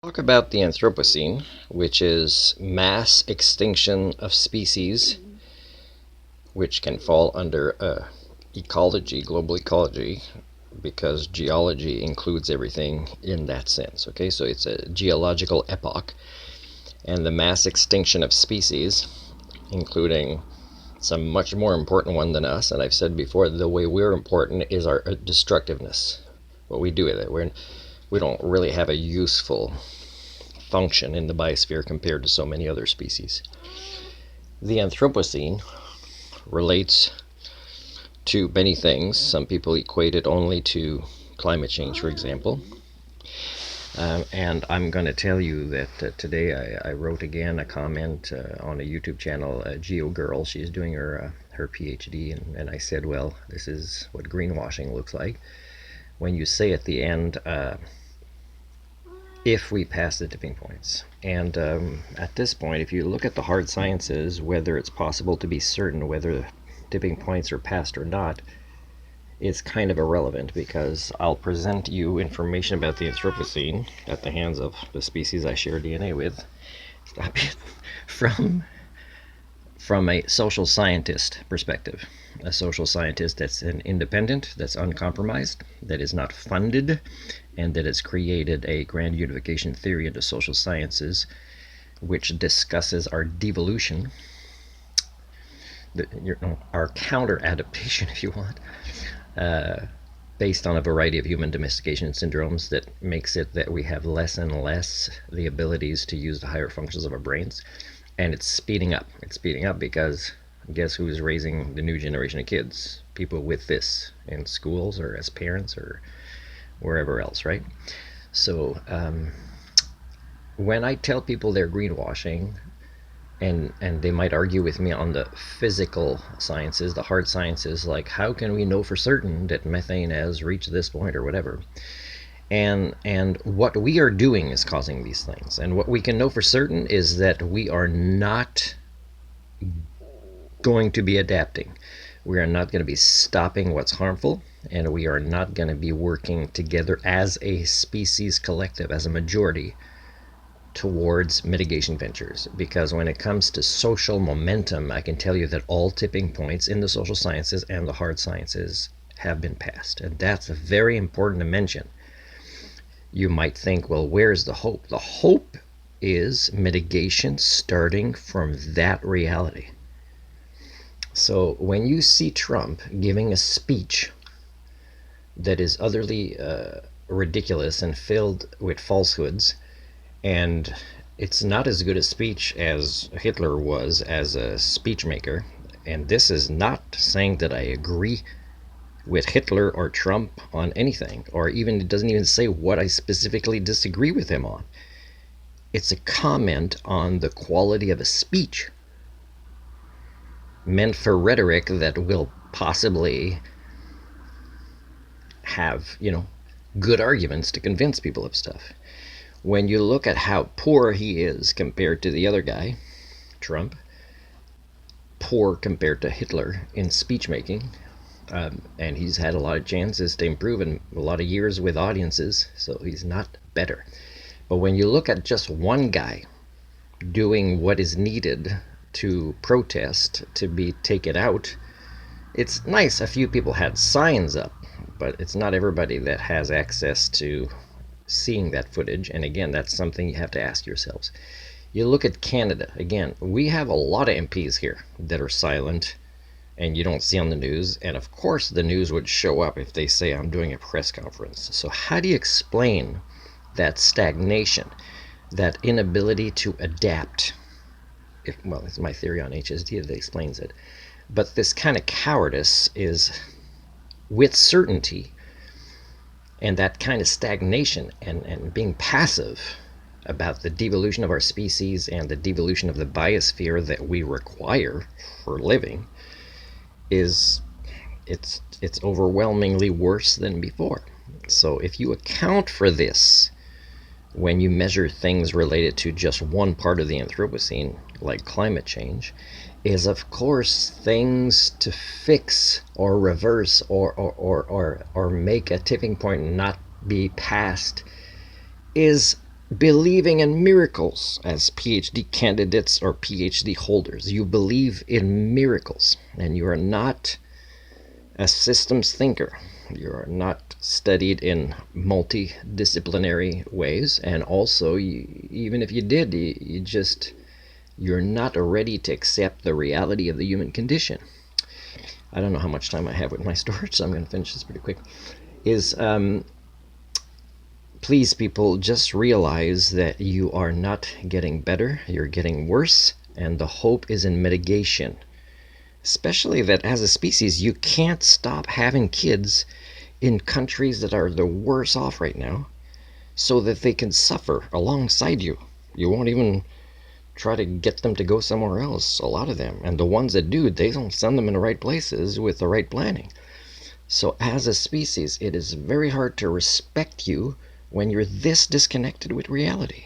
Talk about the Anthropocene, which is mass extinction of species, which can fall under ecology, global ecology, because geology includes everything in that sense. Okay, so it's a geological epoch, and the mass extinction of species, including some much more important one than us. And I've said before, the way we're important is our destructiveness, what we do with it. We don't really have a useful function in the biosphere compared to so many other species. The Anthropocene relates to many things. Some people equate it only to climate change, for example. And I'm going to tell you that today I wrote again a comment on a YouTube channel, GEO Girl. She's doing her PhD, and I said, well, this is what greenwashing looks like. When you say at the end, if we pass the tipping points. And at this point, if you look at the hard sciences, whether it's possible to be certain whether the tipping points are passed or not, is kind of irrelevant, because I'll present you information about the Anthropocene at the hands of the species I share DNA with. Stop it. From a social scientist perspective. A social scientist that's an independent, that's uncompromised, that is not funded, and that has created a grand unification theory into social sciences, which discusses our devolution, our counter adaptation, if you want, based on a variety of human domestication syndromes that makes it that we have less and less the abilities to use the higher functions of our brains. And it's speeding up. It's speeding up because guess who's raising the new generation of kids? People with this in schools or as parents or wherever else, right? So when I tell people they're greenwashing, and they might argue with me on the physical sciences, the hard sciences, like how can we know for certain that methane has reached this point or whatever? And what we are doing is causing these things. And what we can know for certain is that we are not going to be adapting. We are not going to be stopping what's harmful, and we are not going to be working together as a species collective, as a majority, towards mitigation ventures. Because when it comes to social momentum, I can tell you that all tipping points in the social sciences and the hard sciences have been passed. And that's very important to mention. You might think, well, where's the hope? The hope is mitigation starting from that reality. So when you see Trump giving a speech that is utterly ridiculous and filled with falsehoods, and it's not as good a speech as Hitler was as a speech maker, and this is not saying that I agree with Hitler or Trump on anything, or even it doesn't even say what I specifically disagree with him on. It's a comment on the quality of a speech meant for rhetoric that will possibly have, good arguments to convince people of stuff. When you look at how poor he is compared to the other guy, Trump, poor compared to Hitler in speech making, and he's had a lot of chances to improve and a lot of years with audiences, so he's not better. But when you look at just one guy doing what is needed to protest, to be taken out, it's nice a few people had signs up, but it's not everybody that has access to seeing that footage. And again, that's something you have to ask yourselves. You look at Canada, again, we have a lot of MPs here that are silent and you don't see on the news. And of course the news would show up if they say I'm doing a press conference. So how do you explain that stagnation, that inability to adapt? Well, it's my theory on HSD that explains it. But this kind of cowardice is with certainty, and that kind of stagnation and being passive about the devolution of our species and the devolution of the biosphere that we require for living it's overwhelmingly worse than before. So if you account for this when you measure things related to just one part of the Anthropocene, like climate change, is of course things to fix or reverse or make a tipping point not be passed is believing in miracles as PhD candidates or PhD holders. You believe in miracles, and you are not a systems thinker. You are not studied in multidisciplinary ways, and also, even if you did, you're not ready to accept the reality of the human condition. I don't know how much time I have with my storage, so I'm going to finish this pretty quick. Please, people, just realize that you are not getting better, you're getting worse, and the hope is in mitigation. Especially that as a species, you can't stop having kids in countries that are the worse off right now so that they can suffer alongside you. You won't even try to get them to go somewhere else, a lot of them. And the ones that do, they don't send them in the right places with the right planning. So as a species, it is very hard to respect you when you're this disconnected with reality.